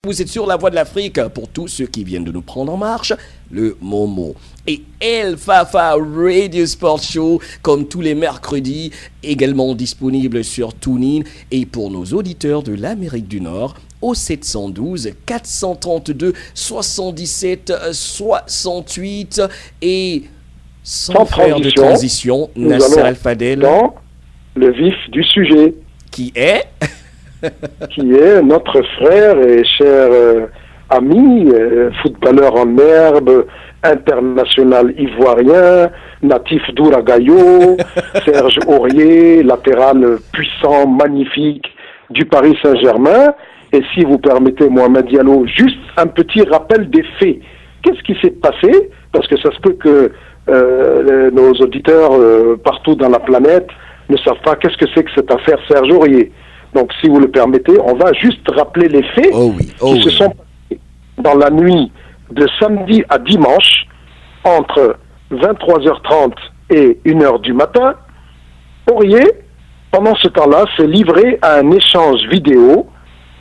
Vous êtes sur la voie de l'Afrique pour tous ceux qui viennent de nous prendre en marche, le Momo. Et El Fafa Radio Sport Show, comme tous les mercredis, également disponible sur TuneIn. Et pour nos auditeurs de l'Amérique du Nord, au 712 432 77 68. Et sans faire de transition, Nasser Al-Fadel, dans le vif du sujet. Qui est notre frère et cher ami, footballeur en herbe, international ivoirien, natif d'Ouragayo, Serge Aurier, latéral puissant, magnifique du Paris Saint-Germain. Et si vous permettez, Mohamed Diallo, juste un petit rappel des faits. Qu'est-ce qui s'est passé? Parce que ça se peut que nos auditeurs partout dans la planète ne savent pas qu'est-ce que c'est que cette affaire Serge Aurier. Donc, si vous le permettez, on va juste rappeler les faits qui se sont passés dans la nuit de samedi à dimanche, entre 23h30 et 1h du matin. Aurier, pendant ce temps-là, s'est livré à un échange vidéo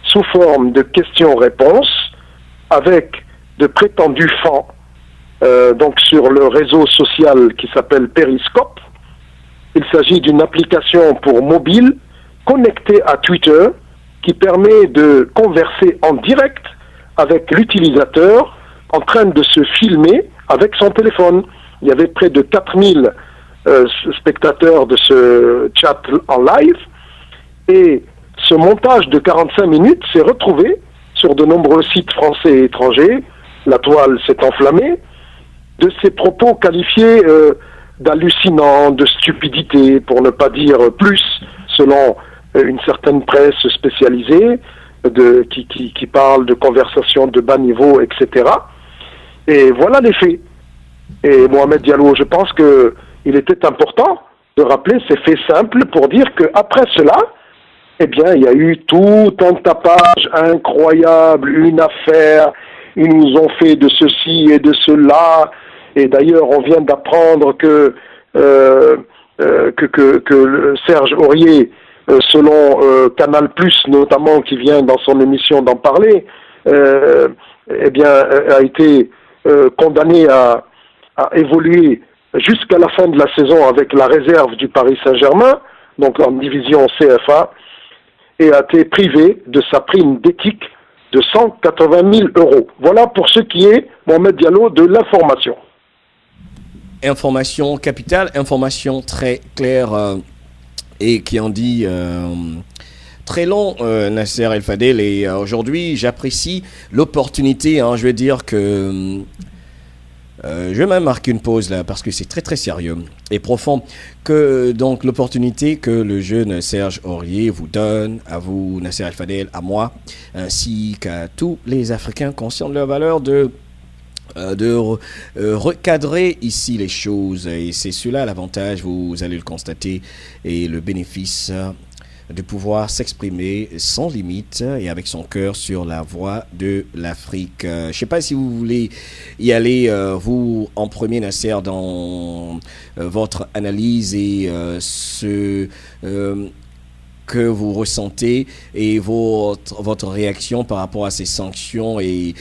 sous forme de questions-réponses avec de prétendus fans, donc sur le réseau social qui s'appelle Periscope. Il s'agit d'une application pour mobile connecté à Twitter qui permet de converser en direct avec l'utilisateur en train de se filmer avec son téléphone. Il y avait près de 4000 spectateurs de ce chat en live et ce montage de 45 minutes s'est retrouvé sur de nombreux sites français et étrangers. La toile s'est enflammée de ces propos qualifiés d'hallucinants, de stupidité, pour ne pas dire plus, selon une certaine presse spécialisée qui parle de conversations de bas niveau, etc. Et voilà les faits. Et Mohamed Diallo, je pense qu'il était important de rappeler ces faits simples pour dire qu'après cela, eh bien, il y a eu tout un tapage incroyable, une affaire, ils nous ont fait de ceci et de cela, et d'ailleurs, on vient d'apprendre que Serge Aurier, selon Canal+, notamment, qui vient dans son émission d'en parler, eh bien, a été condamné à évoluer jusqu'à la fin de la saison avec la réserve du Paris Saint-Germain, donc en division CFA, et a été privé de sa prime d'éthique de 180 000 euros. Voilà pour ce qui est, Mohamed Diallo, de l'information. Information capitale, information très claire et qui en dit très long, Nasser El-Fadel. Et aujourd'hui, j'apprécie l'opportunité. Je vais dire que je vais même marquer une pause là parce que c'est très très sérieux et profond. Que donc l'opportunité que le jeune Serge Aurier vous donne, à vous, Nasser El-Fadel, à moi, ainsi qu'à tous les Africains conscients de leur valeur de recadrer ici les choses, et c'est cela l'avantage, vous allez le constater, et le bénéfice de pouvoir s'exprimer sans limite et avec son cœur sur la voie de l'Afrique. Je ne sais pas si vous voulez y aller, vous en premier, Nasser, dans votre analyse et ce que vous ressentez et votre réaction par rapport à ces sanctions et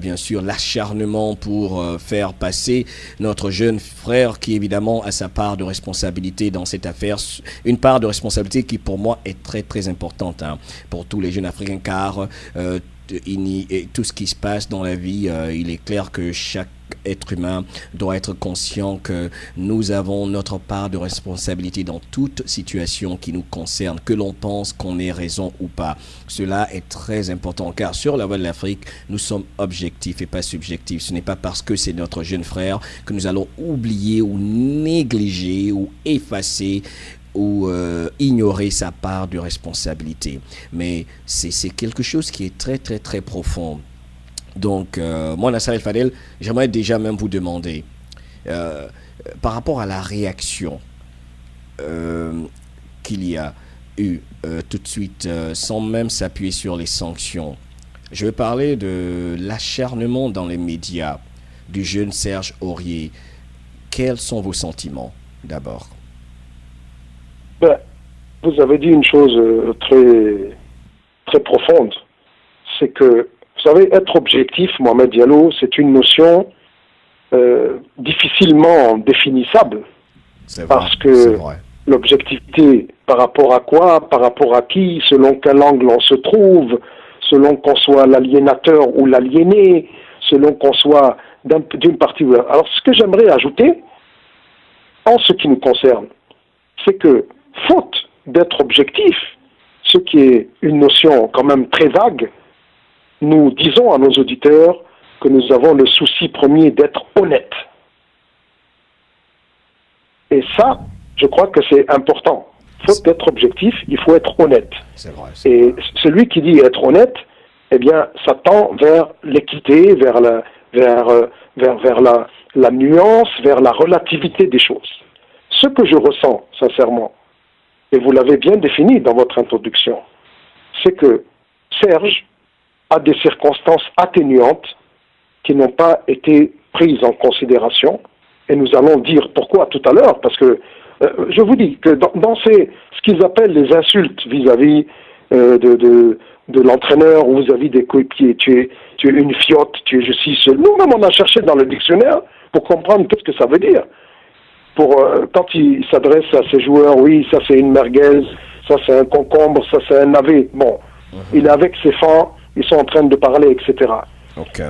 bien sûr l'acharnement pour faire passer notre jeune frère qui évidemment a sa part de responsabilité dans cette affaire, une part de responsabilité qui pour moi est très très importante pour tous les jeunes Africains, car tout ce qui se passe dans la vie, il est clair que chaque être humain doit être conscient que nous avons notre part de responsabilité dans toute situation qui nous concerne, que l'on pense qu'on ait raison ou pas. Cela est très important, car sur la voie de l'Afrique, nous sommes objectifs et pas subjectifs. Ce n'est pas parce que c'est notre jeune frère que nous allons oublier ou négliger ou effacer ou ignorer sa part de responsabilité. Mais c'est quelque chose qui est très très très profond. Donc, moi, Nasser El-Fadel, j'aimerais déjà même vous demander, par rapport à la réaction qu'il y a eu tout de suite, sans même s'appuyer sur les sanctions, je vais parler de l'acharnement dans les médias du jeune Serge Aurier. Quels sont vos sentiments, d'abord? Vous avez dit une chose très, très profonde, c'est que Vous savez, être objectif, Mohamed Diallo, c'est une notion difficilement définissable. C'est vrai, Parce que c'est vrai. l'objectivité, par rapport à quoi, par rapport à qui, selon quel angle on se trouve, selon qu'on soit l'aliénateur ou l'aliéné, selon qu'on soit d'une partie ou de l'autre. Alors, ce que j'aimerais ajouter, en ce qui nous concerne, c'est que, faute d'être objectif, ce qui est une notion quand même très vague, nous disons à nos auditeurs que nous avons le souci premier d'être honnêtes. Et ça, je crois que c'est important. Faute d'être objectif, il faut être honnête. C'est vrai. Et celui qui dit être honnête, eh bien, ça tend vers l'équité, vers la nuance, vers la relativité des choses. Ce que je ressens, sincèrement, et vous l'avez bien défini dans votre introduction, c'est que Serge a des circonstances atténuantes qui n'ont pas été prises en considération, et nous allons dire pourquoi tout à l'heure, parce que je vous dis que dans ce qu'ils appellent les insultes vis-à-vis de l'entraîneur ou vis-à-vis des coéquipiers, tu es une fiotte, tu es je suis seul. Nous-mêmes, on a cherché dans le dictionnaire pour comprendre qu'est-ce que ça veut dire. Quand il s'adresse à ses joueurs, oui, ça c'est une merguez, ça c'est un concombre, ça c'est un navet. Bon, il est avec ses fans, ils sont en train de parler, etc. Ok.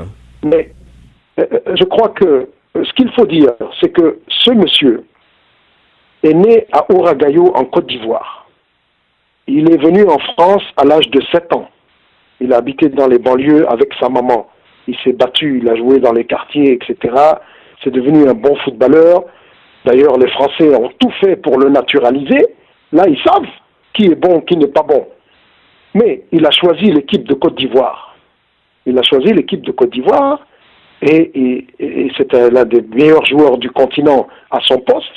Mais je crois que ce qu'il faut dire, c'est que ce monsieur est né à Ouagaïo, en Côte d'Ivoire. Il est venu en France à l'âge de 7 ans. Il a habité dans les banlieues avec sa maman. Il s'est battu, il a joué dans les quartiers, etc. C'est devenu un bon footballeur. D'ailleurs, les Français ont tout fait pour le naturaliser. Là, ils savent qui est bon, qui n'est pas bon. Mais il a choisi l'équipe de Côte d'Ivoire. Il a choisi l'équipe de Côte d'Ivoire et c'est l'un des meilleurs joueurs du continent à son poste.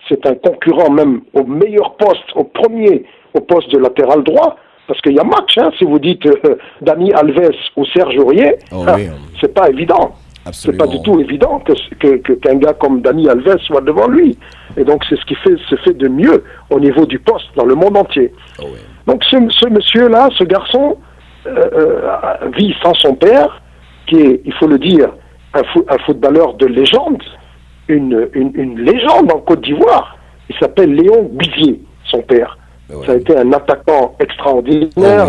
C'est un concurrent même au meilleur poste, au poste de latéral droit. Parce qu'il y a match, hein, si vous dites Dani Alves ou Serge Aurier, c'est pas évident. Absolument. C'est pas du tout évident qu'un gars comme Dani Alves soit devant lui. Et donc c'est ce qui se fait de mieux au niveau du poste dans le monde entier. Donc ce monsieur-là, ce garçon, vit sans son père, qui est, il faut le dire, un footballeur de légende, une légende en Côte d'Ivoire. Il s'appelle Léon Bizier, son père. Ça a été un attaquant extraordinaire,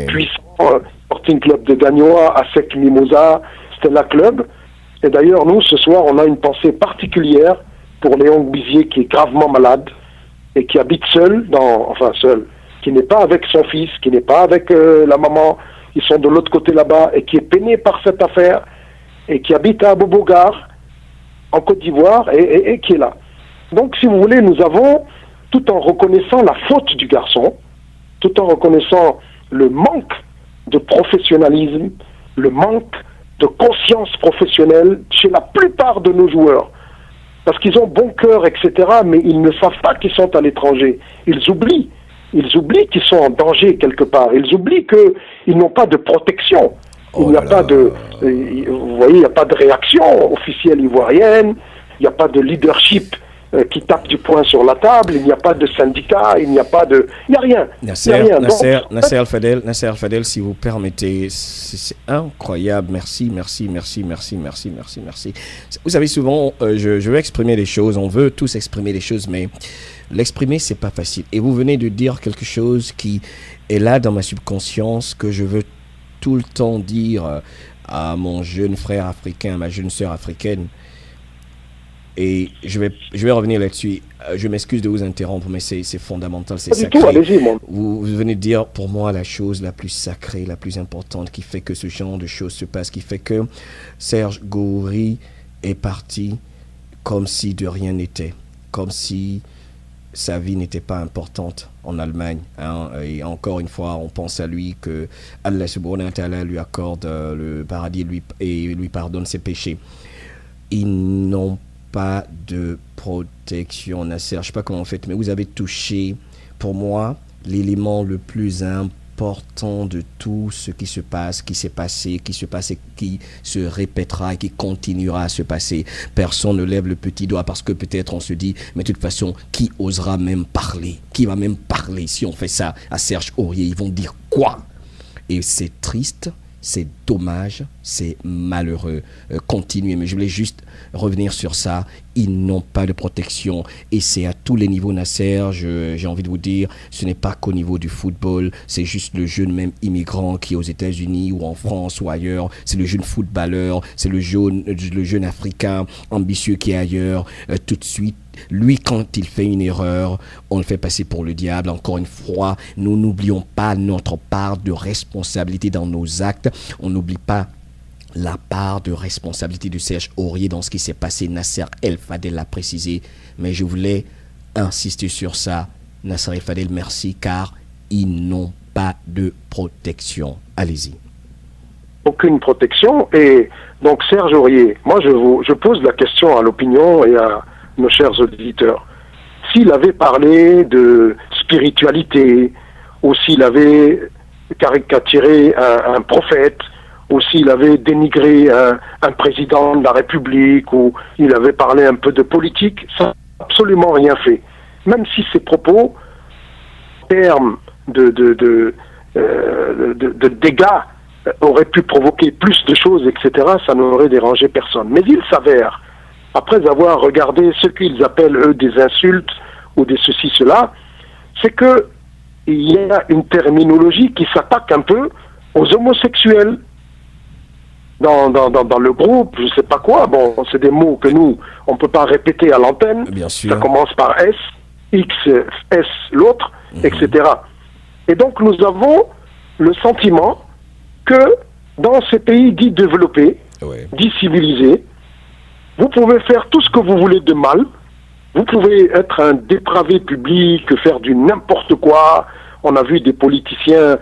puissant, Sporting Club de Gagnoa, ASEC Mimosa, Stella Club. Et d'ailleurs, nous, ce soir, on a une pensée particulière pour Léon Bizier, qui est gravement malade et qui habite seul, qui n'est pas avec son fils, qui n'est pas avec la maman. Ils sont de l'autre côté là-bas et qui est peiné par cette affaire et qui habite à Bobogar, en Côte d'Ivoire, et qui est là. Donc, si vous voulez, nous avons, tout en reconnaissant la faute du garçon, tout en reconnaissant le manque de professionnalisme, le manque de conscience professionnelle chez la plupart de nos joueurs. Parce qu'ils ont bon cœur, etc., mais ils ne savent pas qu'ils sont à l'étranger. Ils oublient qu'ils sont en danger quelque part. Ils oublient qu'ils n'ont pas de protection. Il n'y a pas de, vous voyez, il n'y a pas de réaction officielle ivoirienne, il n'y a pas de leadership qui tape du poing sur la table, il n'y a pas de syndicat, il n'y a rien. Nasser Al-Fadel, si vous permettez, c'est incroyable. Merci. Vous savez, souvent, je veux exprimer les choses, on veut tous exprimer les choses, mais l'exprimer, c'est pas facile. Et vous venez de dire quelque chose qui est là dans ma subconscience, que je veux tout le temps dire à mon jeune frère africain, à ma jeune sœur africaine. Et je vais revenir là-dessus. Je m'excuse de vous interrompre, mais c'est fondamental, c'est sacré. Tout, allez-y, vous venez de dire, pour moi, la chose la plus sacrée, la plus importante, qui fait que ce genre de choses se passe, qui fait que Serge Goury est parti comme si de rien n'était, comme si sa vie n'était pas importante en Allemagne. Hein. Et encore une fois, on pense à lui, que Allah subhanahu wa ta'ala lui accorde le paradis et lui pardonne ses péchés. Ils n'ont pas de protection, Nasser. Je ne sais pas comment vous faites, mais vous avez touché, pour moi, l'élément le plus important de tout ce qui se passe, qui s'est passé, qui se passe et qui se répétera et qui continuera à se passer. Personne ne lève le petit doigt parce que peut-être on se dit, mais de toute façon, qui osera même parler? Qui va même parler si on fait ça à Serge Aurier? Ils vont dire quoi? Et c'est triste, c'est dommage, c'est malheureux. Continuez, mais je voulais juste revenir sur ça. Ils n'ont pas de protection et c'est à tous les niveaux, Nasser. J'ai envie de vous dire, ce n'est pas qu'au niveau du football, c'est juste le jeune même immigrant qui est aux États-Unis ou en France ou ailleurs. C'est le jeune footballeur, c'est le jeune africain ambitieux qui est ailleurs. Tout de suite, lui, quand il fait une erreur, on le fait passer pour le diable. Encore une fois, nous n'oublions pas notre part de responsabilité dans nos actes. On n'oublie pas la part de responsabilité de Serge Aurier dans ce qui s'est passé. Nasser El Fadel l'a précisé, mais je voulais insister sur ça. Nasser El Fadel, merci, car ils n'ont pas de protection. Allez-y. Aucune protection. Et donc Serge Aurier, moi je pose la question à l'opinion et à nos chers auditeurs. S'il avait parlé de spiritualité, ou s'il avait caricaturé un prophète, ou s'il avait dénigré un président de la République, ou il avait parlé un peu de politique, ça n'a absolument rien fait. Même si ses propos, en termes de dégâts, auraient pu provoquer plus de choses, etc., ça n'aurait dérangé personne. Mais il s'avère, après avoir regardé ce qu'ils appellent, eux, des insultes, ou des ceci, cela, c'est que il y a une terminologie qui s'attaque un peu aux homosexuels. Dans le groupe, je sais pas quoi, bon, c'est des mots que nous, on peut pas répéter à l'antenne. Bien sûr. Ça commence par S, X, S, l'autre, etc. Et donc, nous avons le sentiment que dans ces pays dits développés, dits civilisés, vous pouvez faire tout ce que vous voulez de mal, vous pouvez être un dépravé public, faire du n'importe quoi. On a vu des politiciens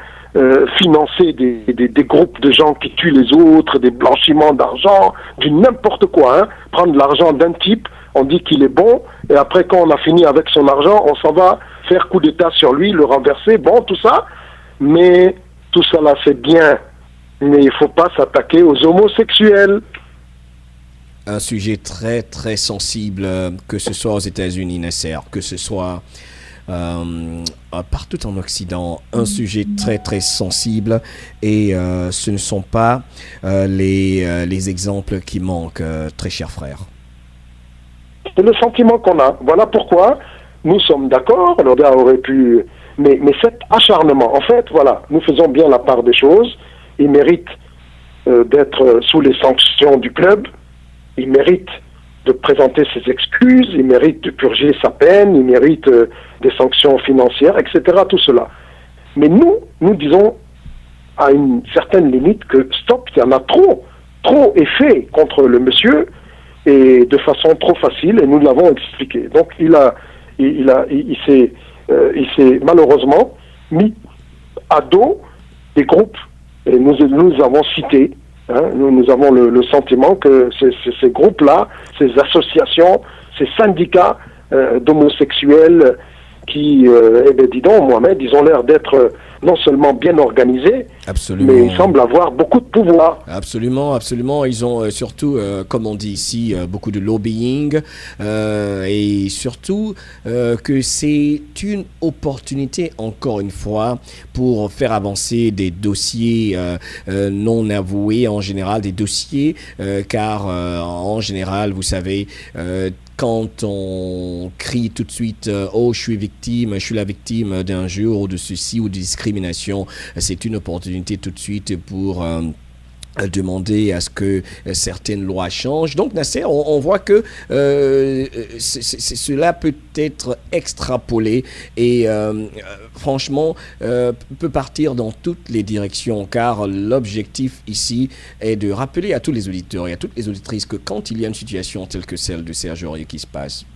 financer des groupes de gens qui tuent les autres, des blanchiments d'argent, du n'importe quoi. Hein. Prendre l'argent d'un type, on dit qu'il est bon, et après quand on a fini avec son argent, on s'en va faire coup d'état sur lui, le renverser, bon, tout ça. Mais tout ça là, c'est bien. Mais il ne faut pas s'attaquer aux homosexuels. Un sujet très très sensible, que ce soit aux États-Unis, Nasser, que ce soit partout en Occident, un sujet très très sensible, et ce ne sont pas les exemples qui manquent, très chers frères. C'est le sentiment qu'on a. Voilà pourquoi nous sommes d'accord, le gars aurait pu... Mais cet acharnement, en fait, voilà, nous faisons bien la part des choses. Il mérite d'être sous les sanctions du club. Il mérite de présenter ses excuses, il mérite de purger sa peine, il mérite des sanctions financières, etc., tout cela. Mais nous disons à une certaine limite que stop, il y en a trop est fait contre le monsieur, et de façon trop facile, et nous l'avons expliqué. Donc il s'est malheureusement mis à dos des groupes, et nous avons cité. Hein, nous avons le sentiment que ces groupes-là, ces associations, ces syndicats d'homosexuels qui, dis donc, Mohamed, ils ont l'air d'être non seulement bien organisés, absolument, mais ils semblent avoir beaucoup de pouvoir. Absolument, absolument. Ils ont surtout, comme on dit ici, beaucoup de lobbying, et surtout que c'est une opportunité, encore une fois, pour faire avancer des dossiers non avoués, en général, des dossiers, car en général, vous savez, quand on crie tout de suite « Oh, je suis la victime d'un jour ou de ceci ou de discrimination », c'est une opportunité tout de suite pour demander à ce que certaines lois changent. Donc, Nasser, on voit que cela peut être extrapolé et franchement peut partir dans toutes les directions, car l'objectif ici est de rappeler à tous les auditeurs et à toutes les auditrices que quand il y a une situation telle que celle de Serge Aurier qui se passe,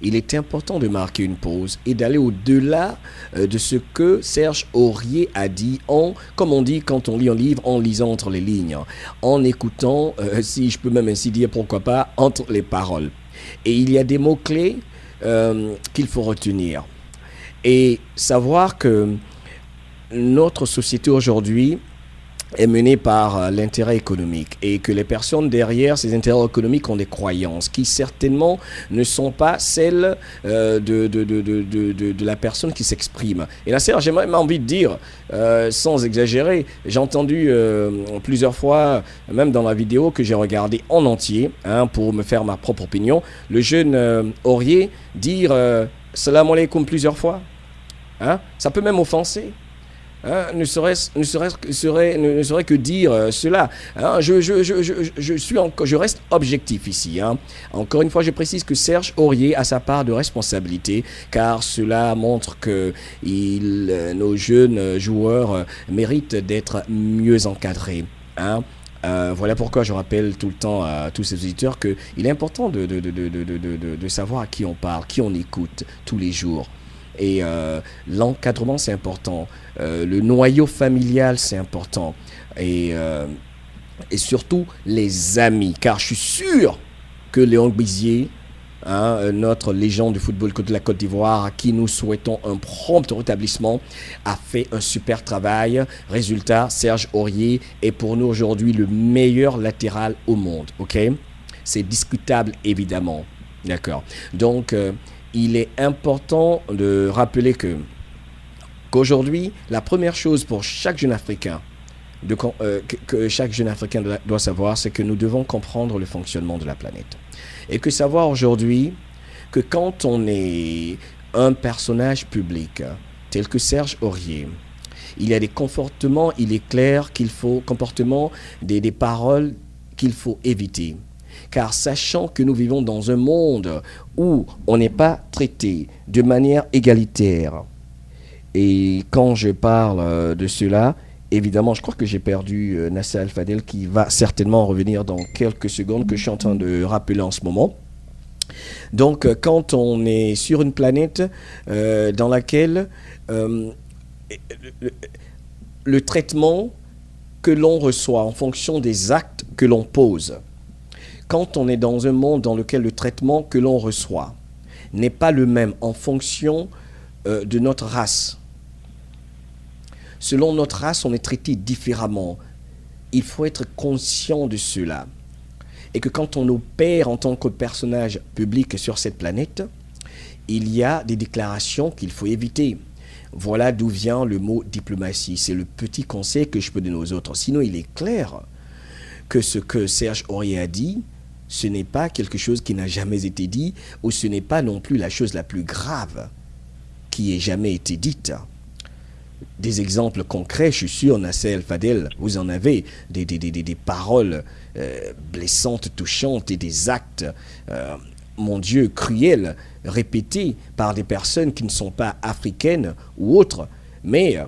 il est important de marquer une pause et d'aller au-delà de ce que Serge Aurier a dit, comme on dit quand on lit un livre, en lisant entre les lignes, en écoutant, si je peux même ainsi dire, pourquoi pas, entre les paroles. Et il y a des mots-clés qu'il faut retenir. Et savoir que notre société aujourd'hui est menée par l'intérêt économique et que les personnes derrière ces intérêts économiques ont des croyances qui certainement ne sont pas celles de la personne qui s'exprime. Et là, j'ai même envie de dire, sans exagérer, j'ai entendu plusieurs fois, même dans la vidéo que j'ai regardée en entier, pour me faire ma propre opinion, le jeune Aurier dire « Salam alaikum » plusieurs fois. Ça peut même offenser. Ne serait que dire cela. Je reste objectif ici. Encore une fois, je précise que Serge Aurier a sa part de responsabilité, car cela montre que nos jeunes joueurs méritent d'être mieux encadrés. Voilà pourquoi je rappelle tout le temps à tous ces auditeurs qu'il est important de savoir à qui on parle, qui on écoute tous les jours. Et l'encadrement, c'est important. Le noyau familial, c'est important. Et surtout, les amis. Car je suis sûr que Léon Bizier, notre légende du football de la Côte d'Ivoire, à qui nous souhaitons un prompt rétablissement, a fait un super travail. Résultat, Serge Aurier est pour nous aujourd'hui le meilleur latéral au monde. Ok ? C'est discutable, évidemment. D'accord. Donc, il est important de rappeler qu'aujourd'hui, la première chose pour chaque jeune Africain, que chaque jeune Africain doit savoir, c'est que nous devons comprendre le fonctionnement de la planète. Et que savoir aujourd'hui que quand on est un personnage public, tel que Serge Aurier, il y a des comportements, il est clair des paroles qu'il faut éviter. Car sachant que nous vivons dans un monde où on n'est pas traité de manière égalitaire, et quand je parle de cela, évidemment, je crois que j'ai perdu Nasser Al-Fadel qui va certainement revenir dans quelques secondes que je suis en train de rappeler en ce moment. Donc, quand on est sur une planète dans laquelle le traitement que l'on reçoit en fonction des actes que l'on pose, quand on est dans un monde dans lequel le traitement que l'on reçoit n'est pas le même en fonction de notre race. Selon notre race, on est traité différemment. Il faut être conscient de cela. Et que quand on opère en tant que personnage public sur cette planète, il y a des déclarations qu'il faut éviter. Voilà d'où vient le mot diplomatie. C'est le petit conseil que je peux donner aux autres. Sinon, il est clair que ce que Serge Aurier a dit, ce n'est pas quelque chose qui n'a jamais été dit, ou ce n'est pas non plus la chose la plus grave qui ait jamais été dite. Des exemples concrets, je suis sûr, Nasser Al-Fadel, vous en avez, des paroles blessantes, touchantes et des actes, mon Dieu, cruels, répétés par des personnes qui ne sont pas africaines ou autres, mais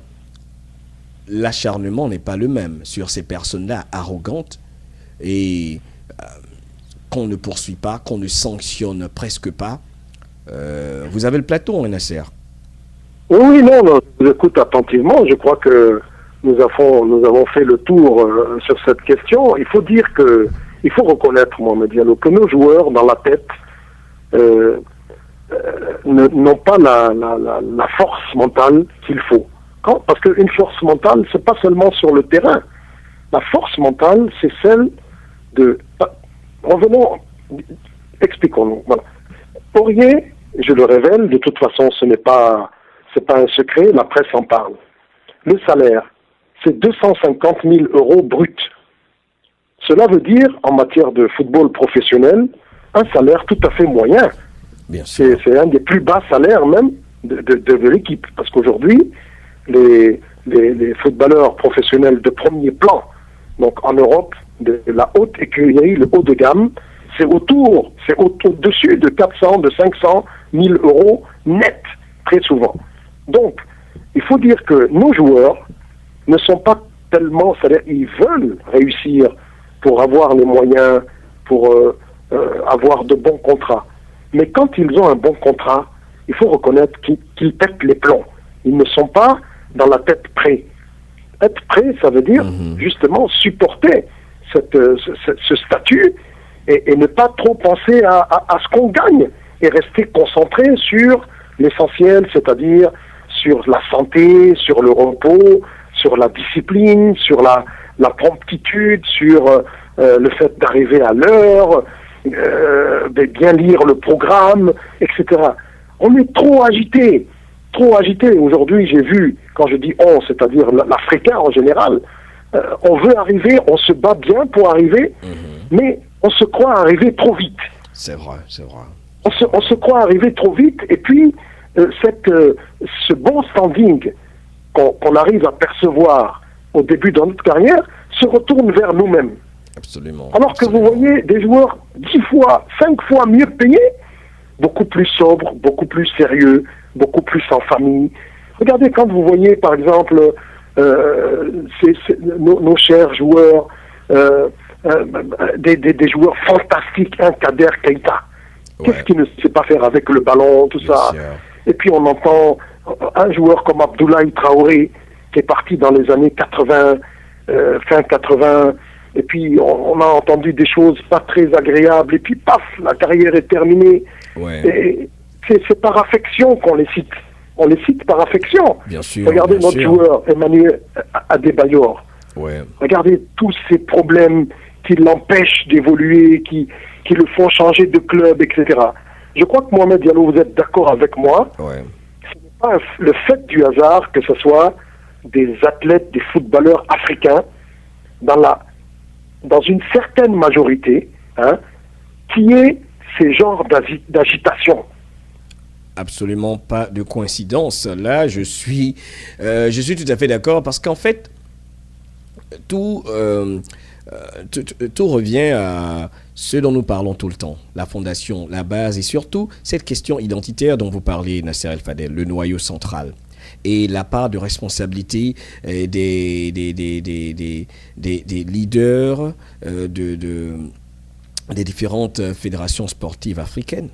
l'acharnement n'est pas le même sur ces personnes-là arrogantes et qu'on ne poursuit pas, qu'on ne sanctionne presque pas. Vous avez le plateau, Nasser. Oui, non, je vous écoute attentivement. Je crois que nous avons fait le tour sur cette question. Il faut dire que, il faut reconnaître, Mohamed Diallo, que nos joueurs, dans la tête, n'ont pas la force mentale qu'il faut. Parce qu'une force mentale, c'est pas seulement sur le terrain. La force mentale, c'est celle de... Revenons, expliquons-nous. Voilà. Aurier, je le révèle, de toute façon, c'est pas un secret, la presse en parle. Le salaire, c'est 250 000 € brut. Cela veut dire, en matière de football professionnel, un salaire tout à fait moyen. C'est un des plus bas salaires même de l'équipe. Parce qu'aujourd'hui, les footballeurs professionnels de premier plan, donc en Europe, de la haute écurie, le haut de gamme, c'est au-dessus de 400, de 500 000 € net, très souvent. Donc, il faut dire que nos joueurs ne sont pas tellement, c'est-à-dire ils veulent réussir pour avoir les moyens, pour avoir de bons contrats. Mais quand ils ont un bon contrat, il faut reconnaître qu'ils pètent les plombs. Ils ne sont pas dans la tête prêts. Être prêt, ça veut dire justement supporter ce statut et ne pas trop penser à ce qu'on gagne et rester concentré sur l'essentiel, c'est-à-dire sur la santé, sur le repos, sur la discipline, sur la la promptitude, sur le fait d'arriver à l'heure, de bien lire le programme, etc. On est trop agité, trop agité. Aujourd'hui, j'ai vu, quand je dis on, c'est-à-dire l'Africain en général, on veut arriver, on se bat bien pour arriver, mais on se croit arriver trop vite. C'est vrai, c'est vrai. On se croit arriver trop vite, et puis ce bon standing qu'on arrive à percevoir au début de notre carrière se retourne vers nous-mêmes. Absolument. Alors que absolument. vous voyez des joueurs 10 fois, 5 fois mieux payés, beaucoup plus sobres, beaucoup plus sérieux, beaucoup plus en famille. Regardez, quand vous voyez par exemple nos chers joueurs, des joueurs fantastiques, un Kader Keita. Ouais. Qu'est-ce qu'il ne sait pas faire avec le ballon, tout Bien ça. sûr. Et puis on entend un joueur comme Abdoulaye Traoré, qui est parti dans les années 80, fin 80, et puis on a entendu des choses pas très agréables, et puis paf, la carrière est terminée. Ouais. Et c'est par affection qu'on les cite. On les cite par affection. Bien sûr. Regardez bien notre sûr. joueur, Emmanuel Adebayor. Ouais. Regardez tous ces problèmes qui l'empêchent d'évoluer, qui le font changer de club, etc. Je crois que Mohamed Diallo, vous êtes d'accord avec moi. Ouais. Ce n'est pas le fait du hasard que ce soit des athlètes, des footballeurs africains, dans une certaine majorité, qui est ces genres d'agitation. Absolument pas de coïncidence. Là, je suis tout à fait d'accord parce qu'en fait, tout revient à ce dont nous parlons tout le temps, la fondation, la base et surtout cette question identitaire dont vous parlez, Nasser El Fadel, le noyau central. Et la part de responsabilité des leaders des différentes fédérations sportives africaines.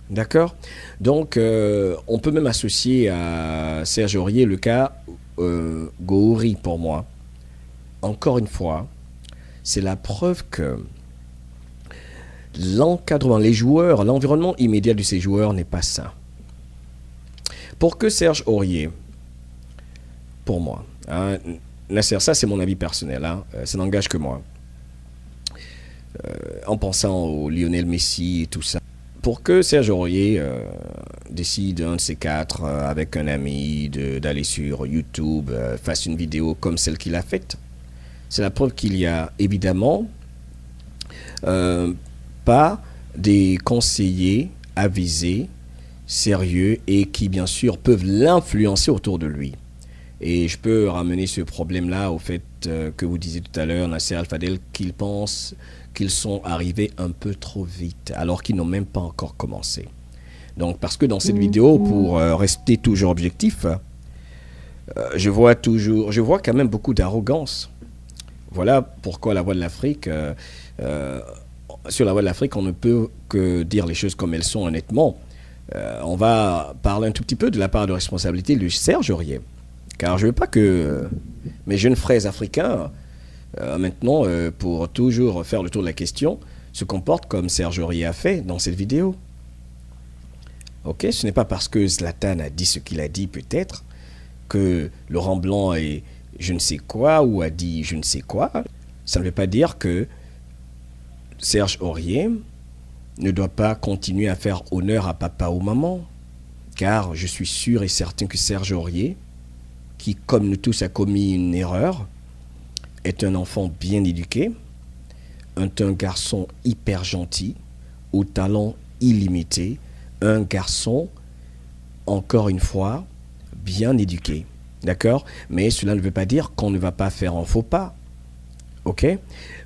D'accord? Donc, on peut même associer à Serge Aurier le cas Gouiri pour moi. Encore une fois, c'est la preuve que l'encadrement, les joueurs, l'environnement immédiat de ces joueurs n'est pas sain. Pour que Serge Aurier, pour moi, Nasser, ça c'est mon avis personnel, ça n'engage que moi, en pensant au Lionel Messi et tout ça, pour que Serge Aurier décide un de ces quatre avec un ami d'aller sur YouTube, fasse une vidéo comme celle qu'il a faite, c'est la preuve qu'il y a évidemment pas des conseillers avisés, sérieux et qui bien sûr peuvent l'influencer autour de lui. Et je peux ramener ce problème-là au fait que vous disiez tout à l'heure, Nasser Al Fadel, qu'ils pensent qu'ils sont arrivés un peu trop vite, alors qu'ils n'ont même pas encore commencé. Donc, parce que dans cette vidéo, pour rester toujours objectif, je vois quand même beaucoup d'arrogance. Voilà pourquoi la Voix de l'Afrique, sur la Voix de l'Afrique, on ne peut que dire les choses comme elles sont honnêtement. On va parler un tout petit peu de la part de responsabilité de Serge Aurier. Car je ne veux pas que mes jeunes frères africains, maintenant, pour toujours faire le tour de la question, se comportent comme Serge Aurier a fait dans cette vidéo. Ok, ce n'est pas parce que Zlatan a dit ce qu'il a dit, peut-être, que Laurent Blanc est je ne sais quoi ou a dit je ne sais quoi. Ça ne veut pas dire que Serge Aurier ne doit pas continuer à faire honneur à papa ou maman. Car je suis sûr et certain que Serge Aurier, qui, comme nous tous, a commis une erreur, est un enfant bien éduqué, un garçon hyper gentil, au talent illimité, un garçon, encore une fois, bien éduqué. D'accord? Mais cela ne veut pas dire qu'on ne va pas faire un faux pas. Ok?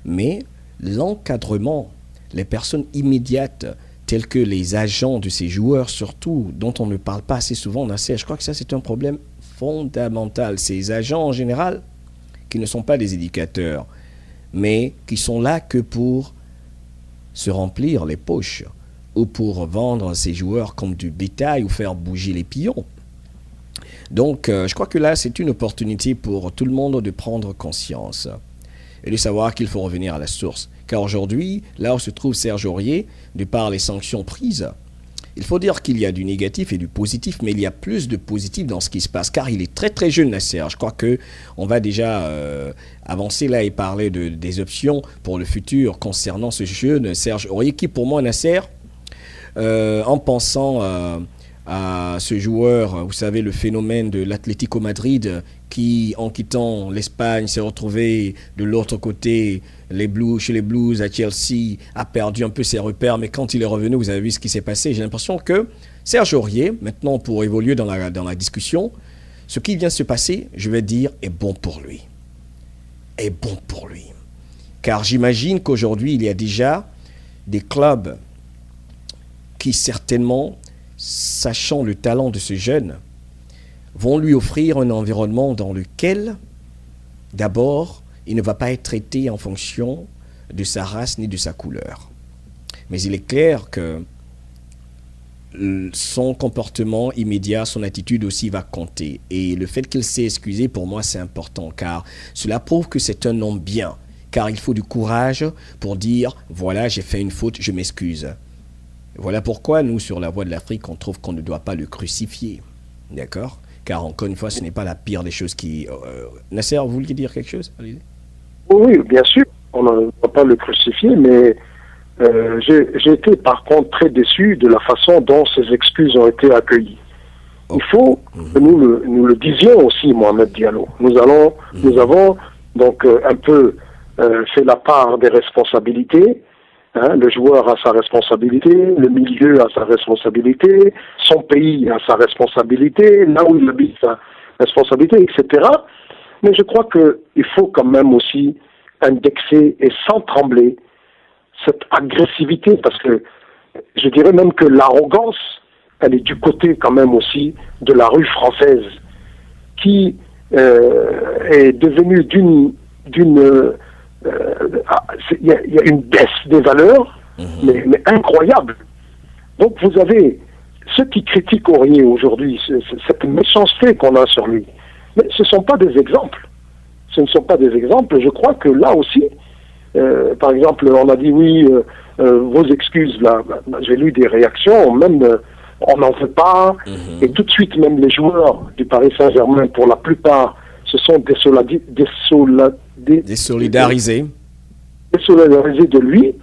Mais l'encadrement, les personnes immédiates, telles que les agents de ces joueurs, surtout, dont on ne parle pas assez souvent, je crois que ça, c'est un problème fondamental. Ces agents, en général, qui ne sont pas des éducateurs, mais qui sont là que pour se remplir les poches ou pour vendre ces joueurs comme du bétail ou faire bouger les pions. Donc, je crois que là, c'est une opportunité pour tout le monde de prendre conscience et de savoir qu'il faut revenir à la source. Car aujourd'hui, là où se trouve Serge Aurier, de par les sanctions prises, il faut dire qu'il y a du négatif et du positif, mais il y a plus de positif dans ce qui se passe, car il est très très jeune, Nasser. Je crois qu'on va déjà avancer là et parler des options pour le futur concernant ce jeune Serge Aurier, qui pour moi, Nasser, en pensant à ce joueur, vous savez, le phénomène de l'Atlético Madrid, qui, en quittant l'Espagne, s'est retrouvé de l'autre côté, chez les Blues à Chelsea, a perdu un peu ses repères, mais quand il est revenu, vous avez vu ce qui s'est passé. J'ai l'impression que Serge Aurier, maintenant pour évoluer dans la discussion, ce qui vient de se passer, je vais dire, est bon pour lui. Est bon pour lui. Car j'imagine qu'aujourd'hui, il y a déjà des clubs qui certainement, sachant le talent de ce jeune, vont lui offrir un environnement dans lequel, d'abord, il ne va pas être traité en fonction de sa race ni de sa couleur. Mais il est clair que son comportement immédiat, son attitude aussi va compter. Et le fait qu'il s'est excusé, pour moi, c'est important, car cela prouve que c'est un homme bien. Car il faut du courage pour dire, voilà, j'ai fait une faute, je m'excuse. Voilà pourquoi nous, sur la Voix de l'Afrique, on trouve qu'on ne doit pas le crucifier. D'accord ? Car encore une fois, ce n'est pas la pire des choses qui... Nasser, vous vouliez dire quelque chose ? Allez-y. Oui, bien sûr, on ne doit pas le crucifier, mais j'ai été par contre très déçu de la façon dont ces excuses ont été accueillies. Il faut que nous le disions aussi, Mohamed Diallo. Nous avons donc un peu fait la part des responsabilités. Le joueur a sa responsabilité, le milieu a sa responsabilité, son pays a sa responsabilité, là où il habite sa responsabilité, etc. Mais je crois qu'il faut quand même aussi indexer et sans trembler cette agressivité, parce que je dirais même que l'arrogance, elle est du côté quand même aussi de la rue française, qui est devenue il y a une baisse des valeurs, mais incroyable. Donc vous avez ceux qui critiquent Aurier aujourd'hui, cette méchanceté qu'on a sur lui. Mais ce ne sont pas des exemples. Ce ne sont pas des exemples. Je crois que là aussi, par exemple, on a dit oui, vos excuses, là, j'ai lu des réactions, même on n'en veut pas, et tout de suite, même les joueurs du Paris Saint-Germain, pour la plupart, se sont désolidarisés de lui,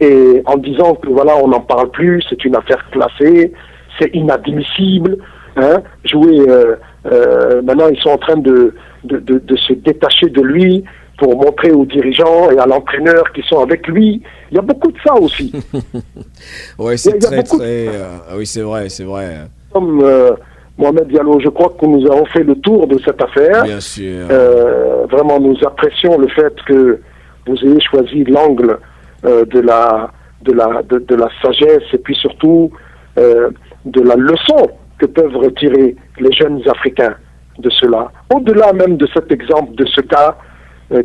et en disant que voilà, on n'en parle plus, c'est une affaire classée, c'est inadmissible, jouer, maintenant ils sont en train de se détacher de lui pour montrer aux dirigeants et à l'entraîneur qui sont avec lui. Il y a beaucoup de ça aussi. Oui, c'est oui, c'est vrai. Comme Mohamed Diallo, je crois que nous avons fait le tour de cette affaire. Bien sûr. Vraiment, nous apprécions le fait que vous ayez choisi l'angle de la sagesse et puis surtout de la leçon que peuvent retirer les jeunes Africains de cela. Au-delà même de cet exemple, de ce cas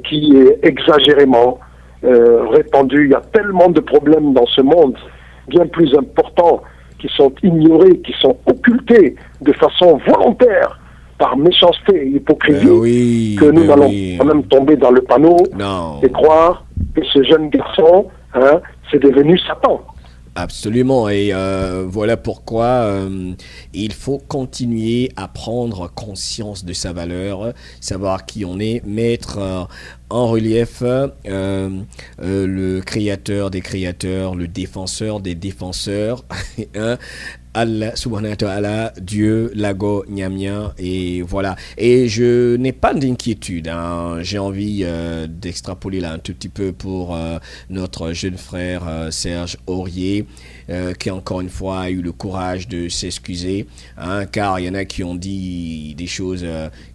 qui est exagérément répandu. Il y a tellement de problèmes dans ce monde, bien plus importants, qui sont ignorés, qui sont occultés de façon volontaire par méchanceté et hypocrisie, que nous allons quand même tomber dans le panneau et croire que ce jeune garçon, c'est devenu Satan. Absolument, et voilà pourquoi il faut continuer à prendre conscience de sa valeur, savoir qui on est, mettre en relief le créateur des créateurs, le défenseur des défenseurs, Allah subhanahu wa ta'ala, Dieu, Lago, Nyamia, et voilà. Et je n'ai pas d'inquiétude, j'ai envie d'extrapoler là un tout petit peu pour notre jeune frère Serge Aurier, qui encore une fois a eu le courage de s'excuser, car il y en a qui ont dit des choses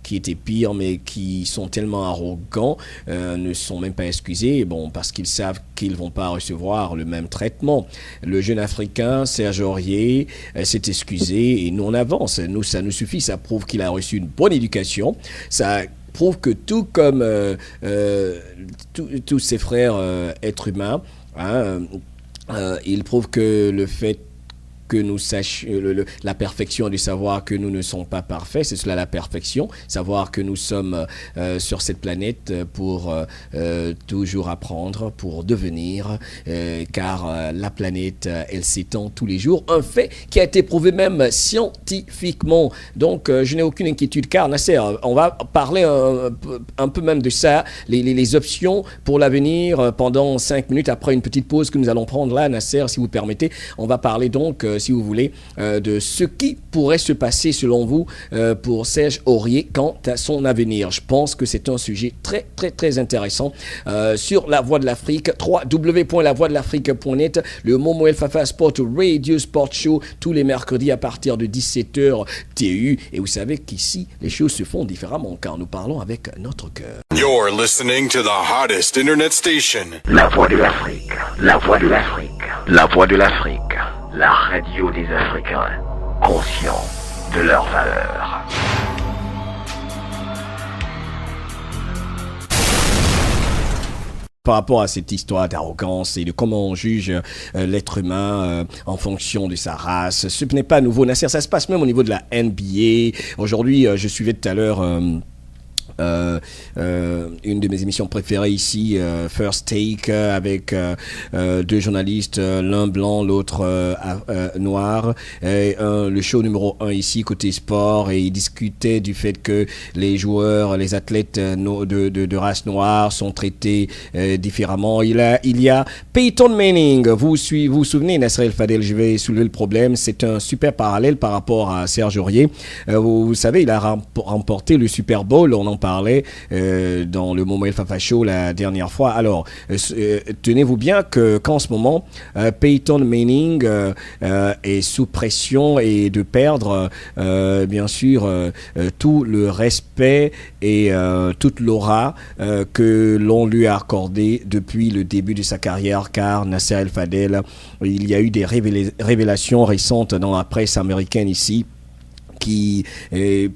qui étaient pires, mais qui sont tellement arrogants, ne sont même pas excusés, parce qu'ils savent qu'ils ne vont pas recevoir le même traitement. Le jeune Africain, Serge Aurier, s'est excusé et nous on avance. Nous, ça nous suffit, ça prouve qu'il a reçu une bonne éducation. Ça prouve que tout comme tous ses frères êtres humains, il prouve que le fait que nous sachions la perfection de savoir que nous ne sommes pas parfaits, c'est cela la perfection, savoir que nous sommes sur cette planète pour toujours apprendre, pour devenir, car la planète, elle s'étend tous les jours, un fait qui a été prouvé même scientifiquement. Donc je n'ai aucune inquiétude, car Nasser, on va parler un peu même de ça, les options pour l'avenir pendant 5 minutes après une petite pause que nous allons prendre là, Nasser, si vous permettez. On va parler donc, si vous voulez, de ce qui pourrait se passer selon vous pour Serge Aurier quant à son avenir. Je pense que c'est un sujet très très très intéressant sur La Voix de l'Afrique, www.lavoixdelafrique.net, le Momo El Fafa Sport Radio Sport Show tous les mercredis à partir de 17h TU. Et vous savez qu'ici les choses se font différemment car nous parlons avec notre cœur. You're listening to the hottest internet station. La Voix de l'Afrique, la Voix de l'Afrique, la Voix de l'Afrique, la radio des Africains, conscients de leurs valeurs. Par rapport à cette histoire d'arrogance et de comment on juge l'être humain en fonction de sa race, ce n'est pas nouveau, Nasser, ça se passe même au niveau de la NBA. Aujourd'hui, je suivais tout à l'heure une de mes émissions préférées ici, First Take, avec deux journalistes, l'un blanc, l'autre noir, le show numéro 1 ici côté sport, et ils discutaient du fait que les joueurs, les athlètes de race noire sont traités différemment. Il y a Peyton Manning, vous vous souvenez, Nasser El Fadel, je vais soulever le problème, c'est un super parallèle par rapport à Serge Aurier. Vous savez, il a remporté le Super Bowl, on en parlait dans le Momo El Fafa Show la dernière fois. Alors, tenez-vous bien qu'en ce moment, Peyton Manning est sous pression et de perdre, bien sûr, tout le respect et toute l'aura que l'on lui a accordé depuis le début de sa carrière, car Nasser El Fadel, il y a eu des révélations récentes dans la presse américaine ici, qui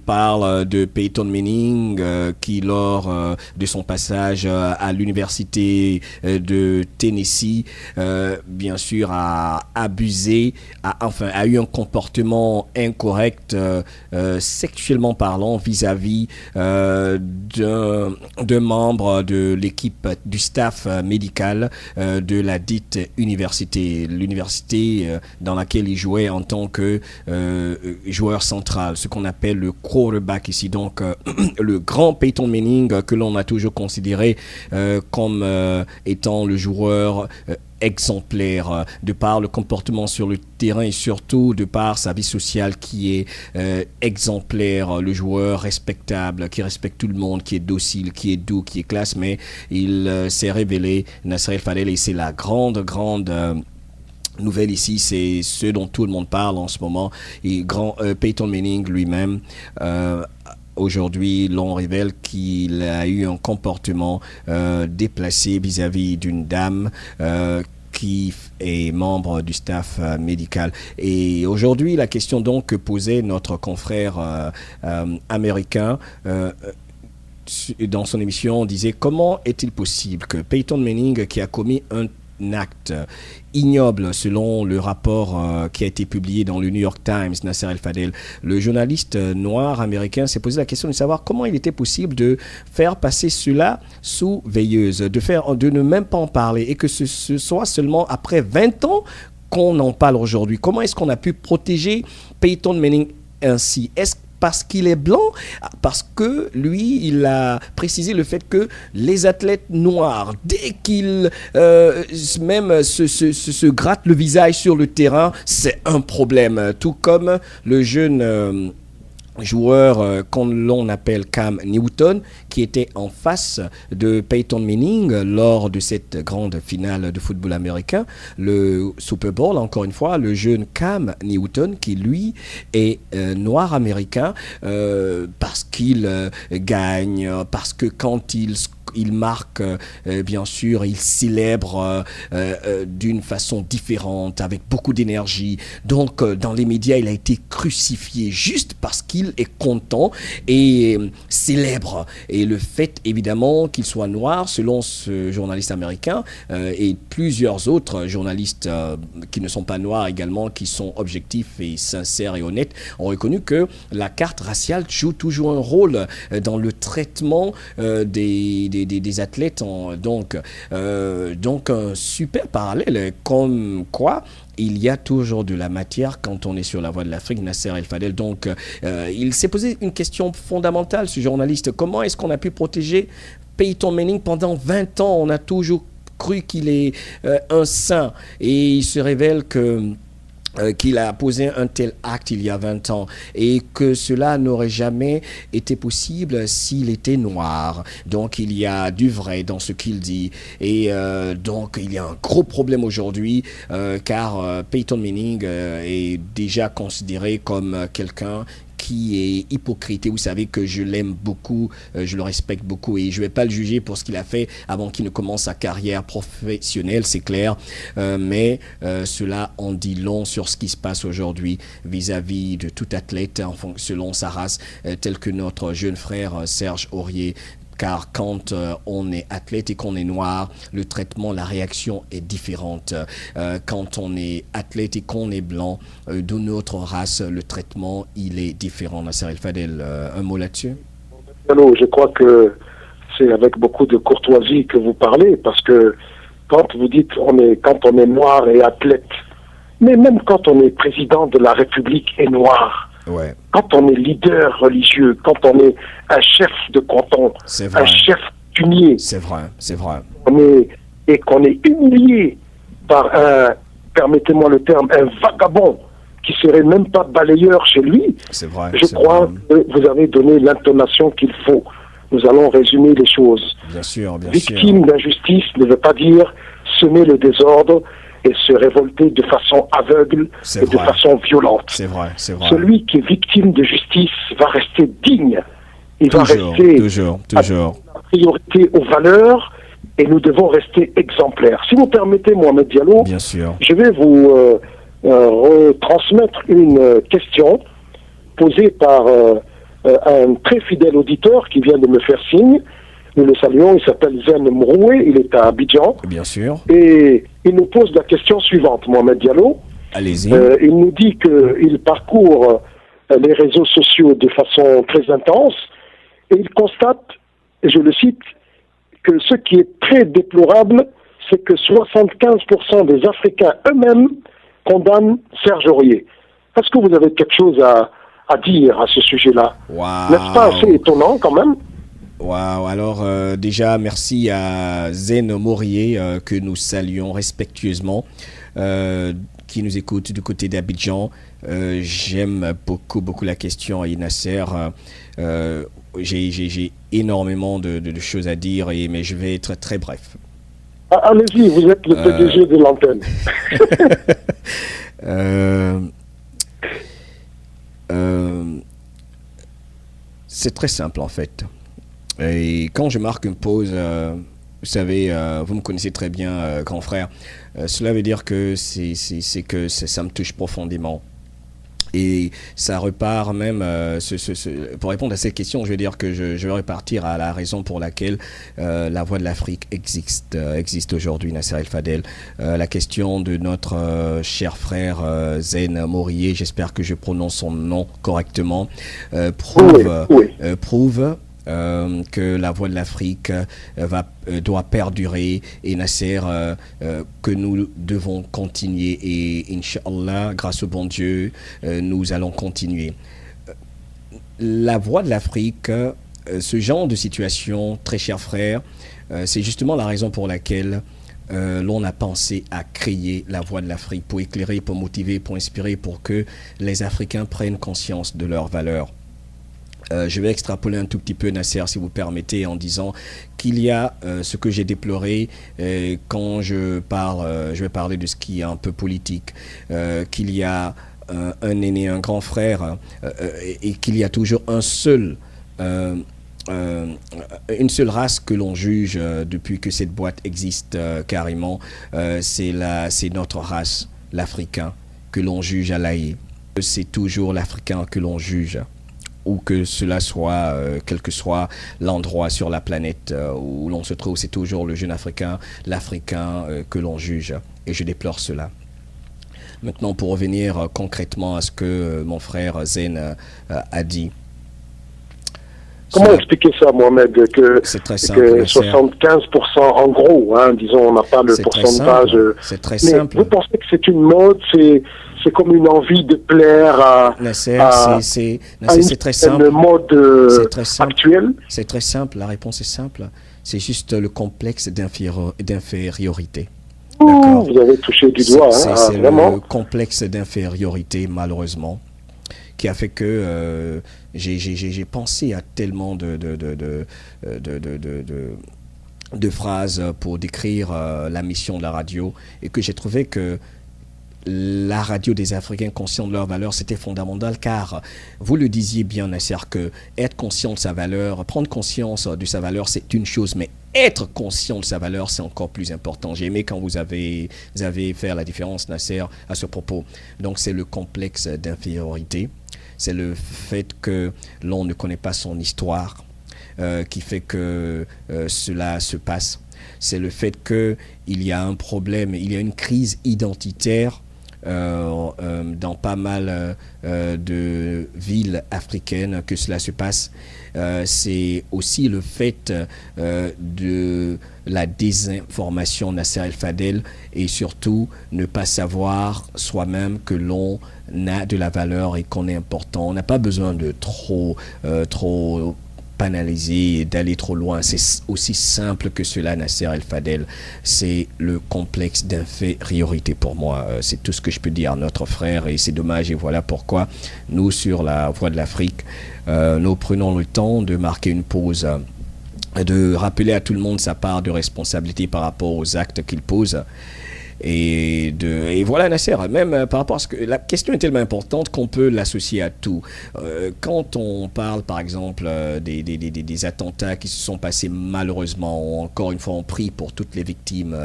parle de Peyton Manning qui lors de son passage à l'université de Tennessee bien sûr a abusé, a eu un comportement incorrect sexuellement parlant vis-à-vis d'un membre de l'équipe du staff médical de la dite université, l'université dans laquelle il jouait en tant que joueur central, ce qu'on appelle le quarterback ici, donc le grand Peyton Manning que l'on a toujours considéré comme étant le joueur exemplaire de par le comportement sur le terrain et surtout de par sa vie sociale qui est exemplaire, le joueur respectable, qui respecte tout le monde, qui est docile, qui est doux, qui est classe, mais il s'est révélé, Nasser El Fadel, et c'est la grande nouvelle ici, c'est ce dont tout le monde parle en ce moment. Et Peyton Manning lui-même, aujourd'hui, l'on révèle qu'il a eu un comportement déplacé vis-à-vis d'une dame qui est membre du staff médical. Et aujourd'hui, la question donc que posait notre confrère américain dans son émission, disait comment est-il possible que Peyton Manning, qui a commis un acte ignoble selon le rapport qui a été publié dans le New York Times, Nasser El Fadel, le journaliste noir américain s'est posé la question de savoir comment il était possible de faire passer cela sous veilleuse, de ne même pas en parler, et que ce soit seulement après 20 ans qu'on en parle aujourd'hui. Comment est-ce qu'on a pu protéger Peyton Manning ainsi? Est-ce parce qu'il est blanc, parce que lui, il a précisé le fait que les athlètes noirs, dès qu'ils même se grattent le visage sur le terrain, c'est un problème. Tout comme le jeune joueur qu'on l'on appelle Cam Newton, qui était en face de Peyton Manning lors de cette grande finale de football américain, le Super Bowl, encore une fois, le jeune Cam Newton, qui lui est noir américain, parce qu'il gagne, parce que quand il il marque, bien sûr, il célèbre d'une façon différente, avec beaucoup d'énergie. Donc, dans les médias, il a été crucifié juste parce qu'il est content et célèbre. Et le fait, évidemment, qu'il soit noir, selon ce journaliste américain, et plusieurs autres journalistes qui ne sont pas noirs également, qui sont objectifs et sincères et honnêtes, ont reconnu que la carte raciale joue toujours un rôle dans le traitement des athlètes. Donc, un super parallèle, comme quoi il y a toujours de la matière quand on est sur la voie de l'Afrique, Nasser El Fadel. Donc, il s'est posé une question fondamentale, ce journaliste. Comment est-ce qu'on a pu protéger Peyton Manning pendant 20 ans? On a toujours cru qu'il est un saint. Et il se révèle qu'il a posé un tel acte il y a 20 ans et que cela n'aurait jamais été possible s'il était noir. Donc il y a du vrai dans ce qu'il dit et donc il y a un gros problème aujourd'hui car Peyton Manning est déjà considéré comme quelqu'un qui est hypocrite. Et vous savez que je l'aime beaucoup, je le respecte beaucoup et je ne vais pas le juger pour ce qu'il a fait avant qu'il ne commence sa carrière professionnelle, c'est clair. Mais cela en dit long sur ce qui se passe aujourd'hui vis-à-vis de tout athlète selon sa race, tel que notre jeune frère Serge Aurier. Car quand on est athlète et qu'on est noir, le traitement, la réaction est différente. Quand on est athlète et qu'on est blanc, de notre race, le traitement, il est différent. Nasser El Fadel, un mot là-dessus? Alors, je crois que c'est avec beaucoup de courtoisie que vous parlez, parce que quand vous dites quand on est noir et athlète, mais même quand on est président de la République et noir, ouais. Quand on est leader religieux, quand on est un chef de canton, un chef coutumier, c'est vrai. Et qu'on est humilié par permettez-moi le terme, un vagabond qui serait même pas balayeur chez lui, c'est vrai, je crois que vous avez donné l'intonation qu'il faut. Nous allons résumer les choses. Bien sûr. Victime d'injustice ne veut pas dire semer le désordre et se révolter de façon aveugle de façon violente. C'est vrai. Celui qui est victime de justice va rester digne. Il va rester toujours. la priorité aux valeurs et nous devons rester exemplaires. Si vous permettez, Mohamed Diallo, bien sûr. Je vais vous retransmettre une question posée par un très fidèle auditeur qui vient de me faire signe. Nous le saluons, il s'appelle Zen Mroué, il est à Abidjan. Bien sûr. Et il nous pose la question suivante, Mohamed Diallo. Allez-y. Il nous dit qu'il parcourt les réseaux sociaux de façon très intense et il constate, et je le cite, que ce qui est très déplorable, c'est que 75% des Africains eux-mêmes condamnent Serge Aurier. Est-ce que vous avez quelque chose à dire à ce sujet-là? Wow. N'est-ce pas assez étonnant quand même? Wow, alors déjà merci à Zen Morier que nous saluons respectueusement, qui nous écoute du côté d'Abidjan. J'aime beaucoup la question et Nasser. J'ai énormément de choses à dire, mais je vais être très bref. Allez-y, vous êtes le PDG de l'antenne. C'est très simple en fait. Et quand je marque une pause, vous savez, vous me connaissez très bien, grand frère, cela veut dire que ça me touche profondément. Et ça repart même, pour répondre à cette question, je vais dire que je vais repartir à la raison pour laquelle la Voix de l'Afrique existe aujourd'hui, Nasser El Fadel. La question de notre cher frère Zen Morier, j'espère que je prononce son nom correctement, prouve que la Voix de l'Afrique doit perdurer et Nasser, que nous devons continuer et Inch'Allah, grâce au bon Dieu, nous allons continuer. La Voix de l'Afrique, ce genre de situation, très cher frère, c'est justement la raison pour laquelle l'on a pensé à créer la Voix de l'Afrique pour éclairer, pour motiver, pour inspirer, pour que les Africains prennent conscience de leurs valeurs. Je vais extrapoler un tout petit peu, Nasser, si vous permettez, en disant qu'il y a ce que j'ai déploré quand je vais parler de ce qui est un peu politique, qu'il y a un aîné, un grand frère, et qu'il y a toujours un seul une seule race que l'on juge depuis que cette boîte existe carrément, c'est notre race, l'Africain, que l'on juge à l'AE. C'est toujours l'Africain que l'on juge, où que cela soit, quel que soit l'endroit sur la planète où l'on se trouve, c'est toujours le jeune Africain, l'Africain que l'on juge. Et je déplore cela. Maintenant, pour revenir concrètement à ce que mon frère Zen a dit. Comment expliquer ça, Mohamed, c'est très simple, que 75% en gros, hein, disons, on n'a pas le pourcentage. C'est très simple. Vous pensez que c'est une mode, c'est comme une envie de plaire à c'est très simple. Une mode actuelle? C'est très simple, la réponse est simple. C'est juste le complexe d'infériorité. D'accord. Vous avez touché du doigt, c'est vraiment. Le complexe d'infériorité, malheureusement, qui a fait que j'ai pensé à tellement de phrases pour décrire la mission de la radio, et que j'ai trouvé que la radio des Africains conscients de leurs valeurs, c'était fondamental, car vous le disiez bien, Nasser, que être conscient de sa valeur, prendre conscience de sa valeur, c'est une chose, mais être conscient de sa valeur, c'est encore plus important. J'ai aimé quand vous avez fait la différence, Nasser, à ce propos. Donc c'est le complexe d'infériorité, c'est le fait que l'on ne connaît pas son histoire qui fait que cela se passe. C'est le fait qu'il y a un problème, il y a une crise identitaire dans pas mal de villes africaines que cela se passe. C'est aussi le fait de la désinformation, Nasser El Fadel, et surtout ne pas savoir soi-même que l'on a de la valeur et qu'on est important. On n'a pas besoin de trop banaliser et d'aller trop loin. C'est aussi simple que cela, Nasser El Fadel. C'est le complexe d'infériorité pour moi. C'est tout ce que je peux dire à notre frère, et c'est dommage. Et voilà pourquoi nous, sur la Voix de l'Afrique, nous prenons le temps de marquer une pause, de rappeler à tout le monde sa part de responsabilité par rapport aux actes qu'il pose. Et voilà, Nasser, même par rapport à ce que la question est tellement importante qu'on peut l'associer à tout. Quand on parle, par exemple, des attentats qui se sont passés malheureusement, encore une fois, on prie pour toutes les victimes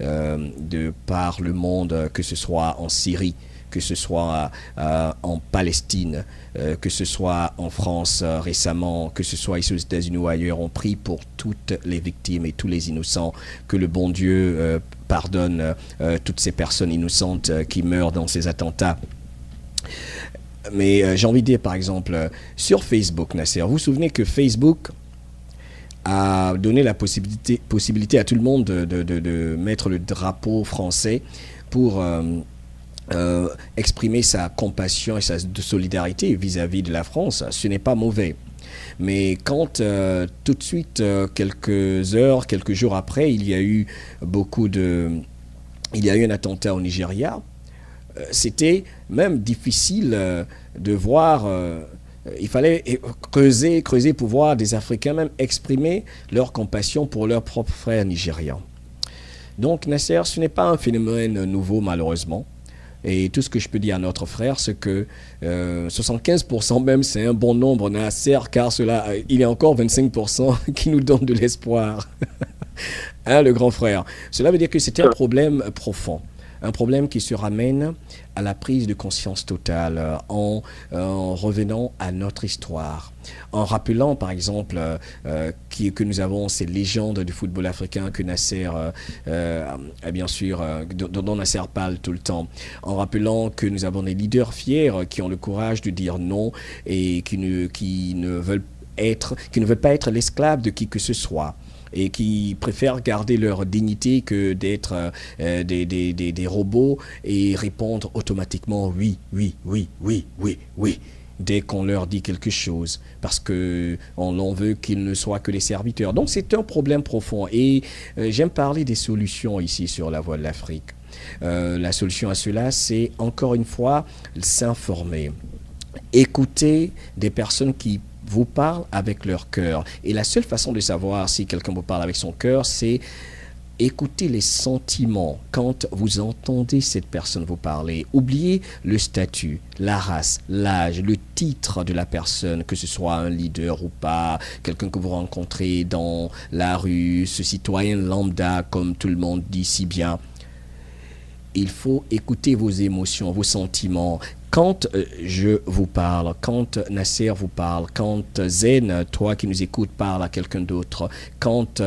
de par le monde, que ce soit en Syrie, que ce soit en Palestine, que ce soit en France récemment, que ce soit ici aux États-Unis ou ailleurs. On prie pour toutes les victimes et tous les innocents, que le bon Dieu pardonne toutes ces personnes innocentes qui meurent dans ces attentats. Mais j'ai envie de dire, par exemple, sur Facebook, Nasser, vous vous souvenez que Facebook a donné la possibilité à tout le monde de mettre le drapeau français pour exprimer sa compassion et sa solidarité vis-à-vis de la France. Ce n'est pas mauvais. Mais quand tout de suite, quelques heures, quelques jours après, il y a eu un attentat au Nigeria, c'était même difficile de voir. Il fallait creuser pour voir des Africains même exprimer leur compassion pour leurs propres frères nigérians. Donc, Nasser, ce n'est pas un phénomène nouveau, malheureusement. Et tout ce que je peux dire à notre frère, c'est que 75% même, c'est un bon nombre, Nasser, car il y a encore 25% qui nous donnent de l'espoir. Hein, le grand frère. Cela veut dire que c'était un problème profond. Un problème qui se ramène à la prise de conscience totale en revenant à notre histoire, en rappelant par exemple que nous avons ces légendes du football africain que Nasser, bien sûr, dont Nasser parle tout le temps, en rappelant que nous avons des leaders fiers qui ont le courage de dire non et qui ne veulent pas être l'esclave de qui que ce soit, et qui préfèrent garder leur dignité que d'être des robots et répondre automatiquement oui, oui, oui, oui, oui, oui, dès qu'on leur dit quelque chose, parce qu'on en veut qu'ils ne soient que les serviteurs. Donc c'est un problème profond, et j'aime parler des solutions ici sur la Voix de l'Afrique. La solution à cela, c'est encore une fois s'informer, écouter des personnes qui vous parlent avec leur cœur. Et la seule façon de savoir si quelqu'un vous parle avec son cœur, c'est Écoutez les sentiments quand vous entendez cette personne vous parler. Oubliez le statut, la race, l'âge, le titre de la personne, que ce soit un leader ou pas, quelqu'un que vous rencontrez dans la rue, ce citoyen lambda, comme tout le monde dit si bien. Il faut écouter vos émotions, vos sentiments. Quand je vous parle, quand Nasser vous parle, quand Zen, toi qui nous écoutes, parle à quelqu'un d'autre, quand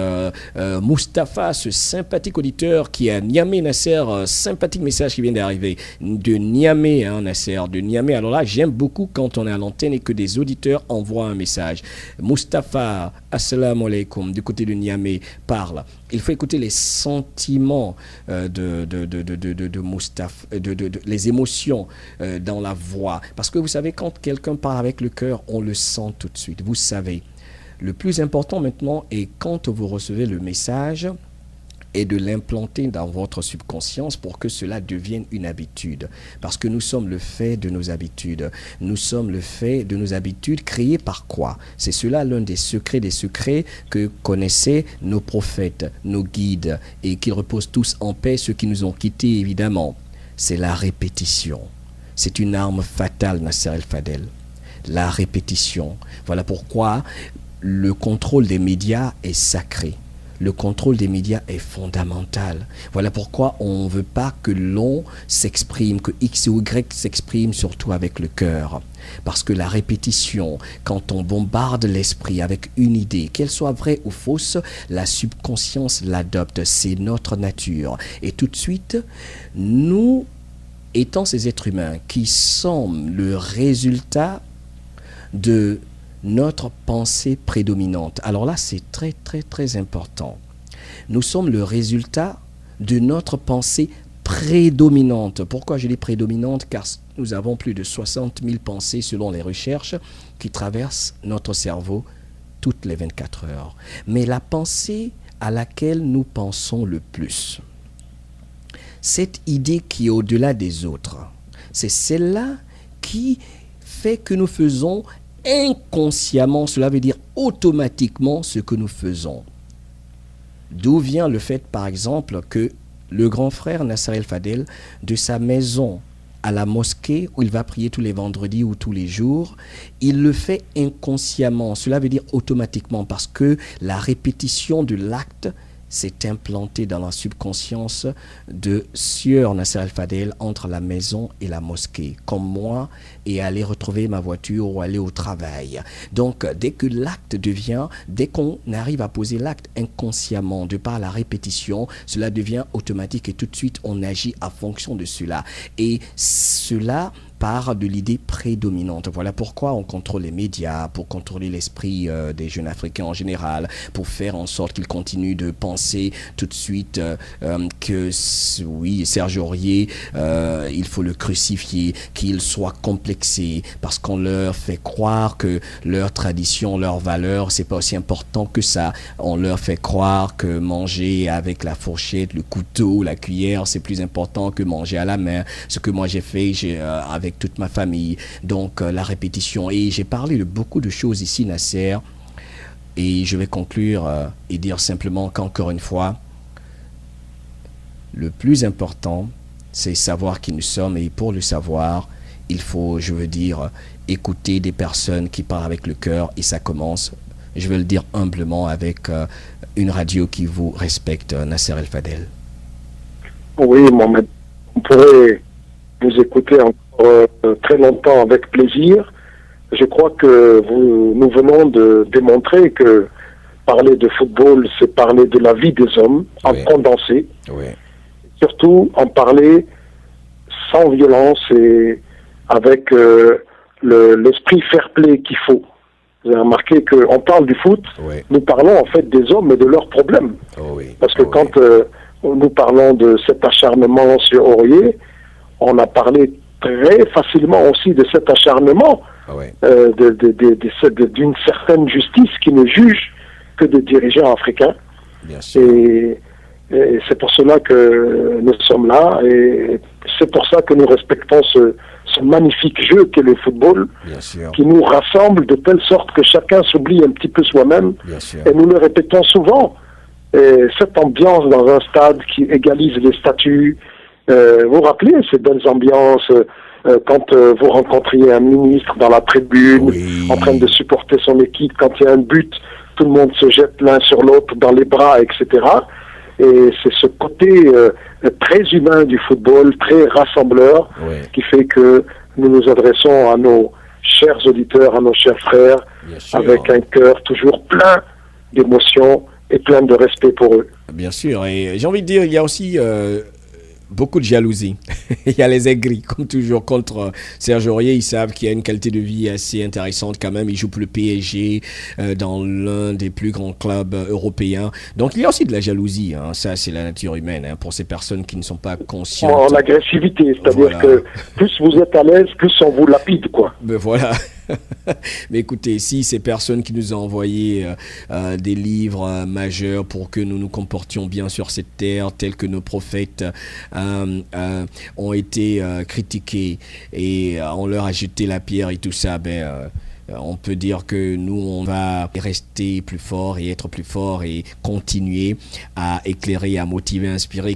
Mustapha, ce sympathique auditeur qui est à Niamey, Nasser, sympathique message qui vient d'arriver, de Niamey, Nasser, de Niamey. Alors là, j'aime beaucoup quand on est à l'antenne et que des auditeurs envoient un message. Mustapha, assalamu alaikum, du côté de Niamey, parle. Il faut écouter les sentiments de Mustapha, les émotions dans la voix. Parce que vous savez, quand quelqu'un parle avec le cœur, on le sent tout de suite. Vous savez, le plus important maintenant est quand vous recevez le message et de l'implanter dans votre subconscience pour que cela devienne une habitude. Parce que nous sommes le fait de nos habitudes. Nous sommes le fait de nos habitudes créées par quoi? C'est cela l'un des secrets que connaissaient nos prophètes, nos guides, et qui reposent tous en paix, ceux qui nous ont quittés évidemment. C'est la répétition. C'est une arme fatale, Nasser El-Fadel. La répétition. Voilà pourquoi le contrôle des médias est sacré. Le contrôle des médias est fondamental. Voilà pourquoi on ne veut pas que l'on s'exprime, que X ou Y s'exprime, surtout avec le cœur. Parce que la répétition, quand on bombarde l'esprit avec une idée, qu'elle soit vraie ou fausse, la subconscience l'adopte. C'est notre nature. Et tout de suite, nous, étant ces êtres humains qui sommes le résultat de notre pensée prédominante. Alors là, c'est très, très, très important. Nous sommes le résultat de notre pensée prédominante. Pourquoi je dis prédominante? Car nous avons plus de 60 000 pensées selon les recherches qui traversent notre cerveau toutes les 24 heures. Mais la pensée à laquelle nous pensons le plus, cette idée qui est au-delà des autres, c'est celle-là qui fait que nous faisons inconsciemment, cela veut dire automatiquement ce que nous faisons. D'où vient le fait, par exemple, que le grand frère Nasser El-Fadel, de sa maison à la mosquée où il va prier tous les vendredis ou tous les jours, il le fait inconsciemment, cela veut dire automatiquement, parce que la répétition de l'acte s'est implanté dans la subconscience de Sieur Nasser El-Fadel entre la maison et la mosquée, comme moi, et aller retrouver ma voiture ou aller au travail. Donc, dès que l'acte dès qu'on arrive à poser l'acte inconsciemment, de par la répétition, cela devient automatique et tout de suite, on agit en fonction de cela. Et cela part de l'idée prédominante. Voilà pourquoi on contrôle les médias, pour contrôler l'esprit des jeunes Africains en général, pour faire en sorte qu'ils continuent de penser tout de suite que oui, Serge Aurier, il faut le crucifier, qu'il soit complexé, parce qu'on leur fait croire que leur tradition, leurs valeurs, c'est pas aussi important que ça. On leur fait croire que manger avec la fourchette, le couteau, la cuillère, c'est plus important que manger à la main. Ce que moi j'ai fait avec toute ma famille. Donc la répétition. Et j'ai parlé de beaucoup de choses ici, Nasser. Et je vais conclure et dire simplement qu'encore une fois, le plus important, c'est savoir qui nous sommes. Et pour le savoir, il faut, je veux dire, écouter des personnes qui parlent avec le cœur. Et ça commence, je vais le dire humblement, avec une radio qui vous respecte, Nasser El-Fadel. Oui, Mohamed. On pourrait vous écouter encore très longtemps avec plaisir. Je crois que nous venons de démontrer que parler de football, c'est parler de la vie des hommes, en condensé. Oui. Surtout en parler sans violence et avec l'esprit fair-play qu'il faut. Vous avez remarqué qu'on parle du foot, nous parlons en fait des hommes et de leurs problèmes. Parce que quand nous parlons de cet acharnement sur Aurier, on a parlé très facilement aussi de cet acharnement, d'une certaine justice qui ne juge que des dirigeants africains. Bien sûr. Et c'est pour cela que nous sommes là, et c'est pour ça que nous respectons ce magnifique jeu qu'est le football, qui nous rassemble de telle sorte que chacun s'oublie un petit peu soi-même. Et nous le répétons souvent, Et cette ambiance dans un stade qui égalise les statuts, vous vous rappelez ces belles ambiances quand vous rencontriez un ministre dans la tribune, Oui. en train de supporter son équipe, quand il y a un but, tout le monde se jette l'un sur l'autre dans les bras, etc. Et c'est ce côté très humain du football, très rassembleur, Oui. qui fait que nous nous adressons à nos chers auditeurs, à nos chers frères, Bien sûr. avec un cœur toujours plein d'émotions et plein de respect pour eux. Bien sûr. Et j'ai envie de dire, il y a aussi beaucoup de jalousie. Il y a les aigris, comme toujours, contre Serge Aurier. Ils savent qu'il y a une qualité de vie assez intéressante quand même. Il joue pour le PSG dans l'un des plus grands clubs européens. Donc il y a aussi de la jalousie. Hein. Ça, c'est la nature humaine. Hein, pour ces personnes qui ne sont pas conscientes. En agressivité, c'est-à-dire Voilà. que plus vous êtes à l'aise, plus on vous lapide, quoi. Ben voilà. Mais écoutez, si ces personnes qui nous ont envoyé des livres majeurs pour que nous nous comportions bien sur cette terre, tels que nos prophètes ont été critiqués et on leur a jeté la pierre et tout ça, on peut dire que nous, on va rester plus fort et être plus fort et continuer à éclairer, à motiver, à inspirer.